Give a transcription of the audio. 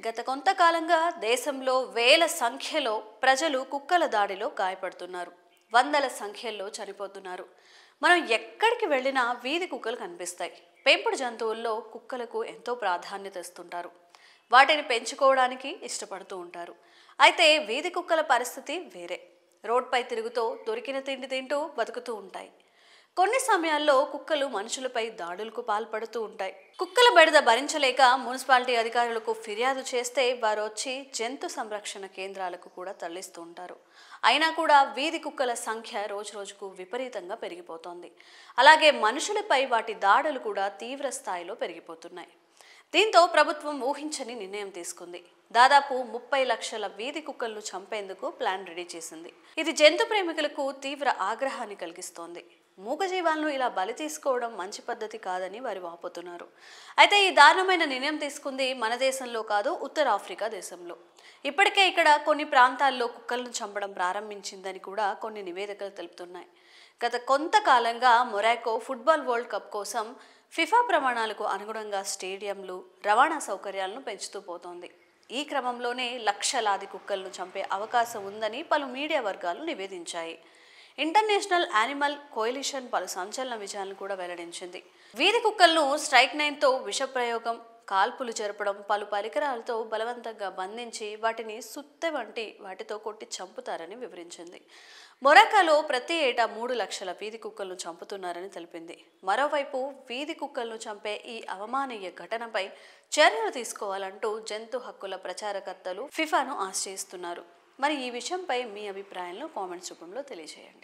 గత కొంతకాలంగా దేశంలో వేల సంఖ్యలో ప్రజలు కుక్కల దాడిలో గాయపడుతున్నారు. వందల సంఖ్యల్లో చనిపోతున్నారు. మనం ఎక్కడికి వెళ్ళినా వీధి కుక్కలు కనిపిస్తాయి. పెంపుడు జంతువుల్లో కుక్కలకు ఎంతో ప్రాధాన్యత ఇస్తుంటారు. వాటిని పెంచుకోవడానికి ఇష్టపడుతూ ఉంటారు. అయితే వీధి కుక్కల పరిస్థితి వేరే. రోడ్పై తిరుగుతూ దొరికిన తిండి తింటూ బతుకుతూ ఉంటాయి. కొన్ని సమయాల్లో కుక్కలు మనుషులపై దాడులకు పాల్పడుతూ ఉంటాయి. కుక్కల బెడద భరించలేక మున్సిపాలిటీ అధికారులకు ఫిర్యాదు చేస్తే వారు వచ్చి జంతు సంరక్షణ కేంద్రాలకు కూడా తరలిస్తూ ఉంటారు. అయినా కూడా వీధి కుక్కల సంఖ్య రోజురోజుకు విపరీతంగా పెరిగిపోతోంది. అలాగే మనుషులపై వాటి దాడులు కూడా తీవ్ర స్థాయిలో పెరిగిపోతున్నాయి. దీంతో ప్రభుత్వం ఊహించని నిర్ణయం తీసుకుంది. దాదాపు 30 లక్షల వీధి కుక్కలను చంపేందుకు ప్లాన్ రెడీ చేసింది. ఇది జంతు ప్రేమికులకు తీవ్ర ఆగ్రహాన్ని కలిగిస్తోంది. మూగజీవాలను ఇలా బలి తీసుకోవడం మంచి పద్ధతి కాదని వారు వాపోతున్నారు. అయితే ఈ దారుణమైన నిర్ణయం తీసుకుంది మన దేశంలో కాదు, ఉత్తర ఆఫ్రికా దేశంలో. ఇప్పటికే ఇక్కడ కొన్ని ప్రాంతాల్లో కుక్కలను చంపడం ప్రారంభించిందని కూడా కొన్ని నివేదికలు తెలుపుతున్నాయి. గత కొంతకాలంగా మొరాకో ఫుట్బాల్ వరల్డ్ కప్ కోసం ఫిఫా ప్రమాణాలకు అనుగుణంగా స్టేడియంలు, రవాణా సౌకర్యాలను పెంచుతూ పోతోంది. ఈ క్రమంలోనే లక్షలాది కుక్కలను చంపే అవకాశం ఉందని పలు మీడియా వర్గాలు నివేదించాయి. ఇంటర్నేషనల్ యానిమల్ కోయలిషన్ పలు సంచలన విజయాలను కూడా వెల్లడించింది. వీధి కుక్కలను స్ట్రైక్ 9తో విషప్రయోగం, కాల్పులు జరపడం, పలు పరికరాలతో బలవంతంగా బంధించి వాటిని సుత్తె వంటి వాటితో కొట్టి చంపుతారని వివరించింది. మొరాకోలో ప్రతి ఏటా 3 లక్షల వీధి కుక్కలను చంపుతున్నారని తెలిపింది. మరోవైపు వీధి కుక్కలను చంపే ఈ అవమానీయ ఘటనపై చర్యలు తీసుకోవాలంటూ జంతు హక్కుల ప్రచారకర్తలు ఫిఫాను ఆశ్రయిస్తున్నారు. మరి ఈ విషయంపై మీ అభిప్రాయాలను కామెంట్స్ రూపంలో తెలియజేయండి.